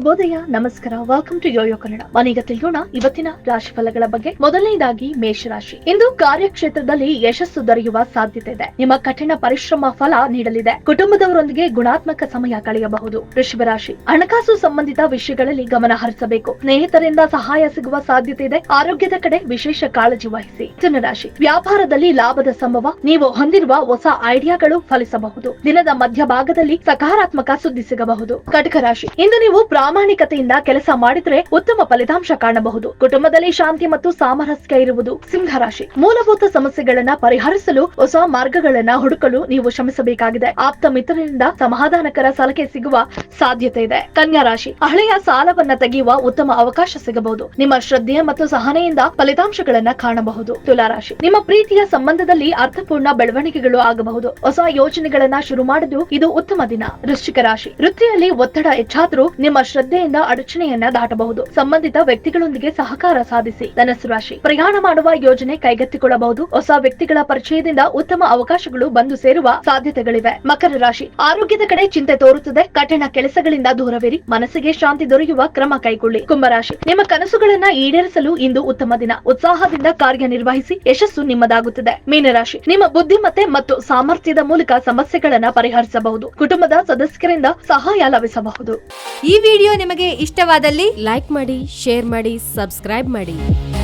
ಶುಭೋದಯ, ನಮಸ್ಕಾರ. Welcome to YoYo Kannada. ಮನೀಗ ತಿಳಿಯೋಣ ಇವತ್ತಿನ ರಾಶಿ ಫಲಗಳ ಬಗ್ಗೆ. ಮೊದಲನೇದಾಗಿ ಮೇಷರಾಶಿ. ಇಂದು ಕಾರ್ಯಕ್ಷೇತ್ರದಲ್ಲಿ ಯಶಸ್ಸು ದೊರೆಯುವ ಸಾಧ್ಯತೆ ಇದೆ. ನಿಮ್ಮ ಕಠಿಣ ಪರಿಶ್ರಮ ಫಲ ನೀಡಲಿದೆ. ಕುಟುಂಬದವರೊಂದಿಗೆ ಗುಣಾತ್ಮಕ ಸಮಯ ಕಳೆಯಬಹುದು. ವೃಷಭ ರಾಶಿ. ಹಣಕಾಸು ಸಂಬಂಧಿತ ವಿಷಯಗಳಲ್ಲಿ ಗಮನ ಹರಿಸಬೇಕು. ಸ್ನೇಹಿತರಿಂದ ಸಹಾಯ ಸಿಗುವ ಸಾಧ್ಯತೆ ಇದೆ. ಆರೋಗ್ಯದ ಕಡೆ ವಿಶೇಷ ಕಾಳಜಿ ವಹಿಸಿ. ಮಿಥುನ ರಾಶಿ. ವ್ಯಾಪಾರದಲ್ಲಿ ಲಾಭದ ಸಂಭವ. ನೀವು ಹೊಂದಿರುವ ಹೊಸ ಐಡಿಯಾಗಳು ಫಲಿಸಬಹುದು. ದಿನದ ಮಧ್ಯಭಾಗದಲ್ಲಿ ಸಕಾರಾತ್ಮಕ ಸುದ್ದಿ ಸಿಗಬಹುದು. ಕಟಕ ರಾಶಿ. ಇಂದು ನೀವು ಪ್ರಾಮಾಣಿಕತೆಯಿಂದ ಕೆಲಸ ಮಾಡಿದ್ರೆ ಉತ್ತಮ ಫಲಿತಾಂಶ ಕಾಣಬಹುದು. ಕುಟುಂಬದಲ್ಲಿ ಶಾಂತಿ ಮತ್ತು ಸಾಮರಸ್ಯ ಇರುವುದು. ಸಿಂಹ ರಾಶಿ. ಮೂಲಭೂತ ಸಮಸ್ಯೆಗಳನ್ನ ಪರಿಹರಿಸಲು ಹೊಸ ಮಾರ್ಗಗಳನ್ನ ಹುಡುಕಲು ನೀವು ಶ್ರಮಿಸಬೇಕಾಗಿದೆ. ಆಪ್ತ ಮಿತ್ರರಿಂದ ಸಮಾಧಾನಕರ ಸಲಹೆ ಸಿಗುವ ಸಾಧ್ಯತೆ ಇದೆ. ಕನ್ಯಾ ರಾಶಿ. ಹಳೆಯ ಸಾಲವನ್ನ ತೆಗೆಯುವ ಉತ್ತಮ ಅವಕಾಶ ಸಿಗಬಹುದು. ನಿಮ್ಮ ಶ್ರದ್ಧೆ ಮತ್ತು ಸಹನೆಯಿಂದ ಫಲಿತಾಂಶಗಳನ್ನ ಕಾಣಬಹುದು. ತುಲಾ ರಾಶಿ. ನಿಮ್ಮ ಪ್ರೀತಿಯ ಸಂಬಂಧದಲ್ಲಿ ಅರ್ಥಪೂರ್ಣ ಬೆಳವಣಿಗೆಗಳು ಆಗಬಹುದು. ಹೊಸ ಯೋಜನೆಗಳನ್ನ ಶುರು ಮಾಡಲು ಇದು ಉತ್ತಮ ದಿನ. ವೃಶ್ಚಿಕ ರಾಶಿ. ವೃತ್ತಿಯಲ್ಲಿ ಒತ್ತಡ ಹೆಚ್ಚಾದ್ರೂ ನಿಮ್ಮ ಶ್ರದ್ಧೆಯಿಂದ ಅಡಚಣೆಯನ್ನ ದಾಟಬಹುದು. ಸಂಬಂಧಿತ ವ್ಯಕ್ತಿಗಳೊಂದಿಗೆ ಸಹಕಾರ ಸಾಧಿಸಿ. ಧನಸ್ಸು ರಾಶಿ. ಪ್ರಯಾಣ ಮಾಡುವ ಯೋಜನೆ ಕೈಗೆತ್ತಿಕೊಳ್ಳಬಹುದು. ಹೊಸ ವ್ಯಕ್ತಿಗಳ ಪರಿಚಯದಿಂದ ಉತ್ತಮ ಅವಕಾಶಗಳು ಬಂದು ಸೇರುವ ಸಾಧ್ಯತೆಗಳಿವೆ. ಮಕರ ರಾಶಿ. ಆರೋಗ್ಯದ ಕಡೆ ಚಿಂತೆ ತೋರುತ್ತದೆ. ಕಠಿಣ ಕೆಲಸಗಳಿಂದ ದೂರವಿರಿ. ಮನಸ್ಸಿಗೆ ಶಾಂತಿ ದೊರೆಯುವ ಕ್ರಮ ಕೈಗೊಳ್ಳಿ. ಕುಂಭರಾಶಿ. ನಿಮ್ಮ ಕನಸುಗಳನ್ನ ಈಡೇರಿಸಲು ಇಂದು ಉತ್ತಮ ದಿನ. ಉತ್ಸಾಹದಿಂದ ಕಾರ್ಯನಿರ್ವಹಿಸಿ. ಯಶಸ್ಸು ನಿಮ್ಮದಾಗುತ್ತದೆ. ಮೀನರಾಶಿ. ನಿಮ್ಮ ಬುದ್ಧಿಮತ್ತೆ ಮತ್ತು ಸಾಮರ್ಥ್ಯದ ಮೂಲಕ ಸಮಸ್ಯೆಗಳನ್ನ ಪರಿಹರಿಸಬಹುದು. ಕುಟುಂಬದ ಸದಸ್ಯರಿಂದ ಸಹಾಯ ಲಭಿಸಬಹುದು. ಈ ವಿಡಿಯೋ ನಿಮಗೆ ಇಷ್ಟವಾದಲ್ಲಿ ಲೈಕ್ ಮಾಡಿ, ಶೇರ್ ಮಾಡಿ, ಸಬ್ಸ್ಕ್ರೈಬ್ ಮಾಡಿ.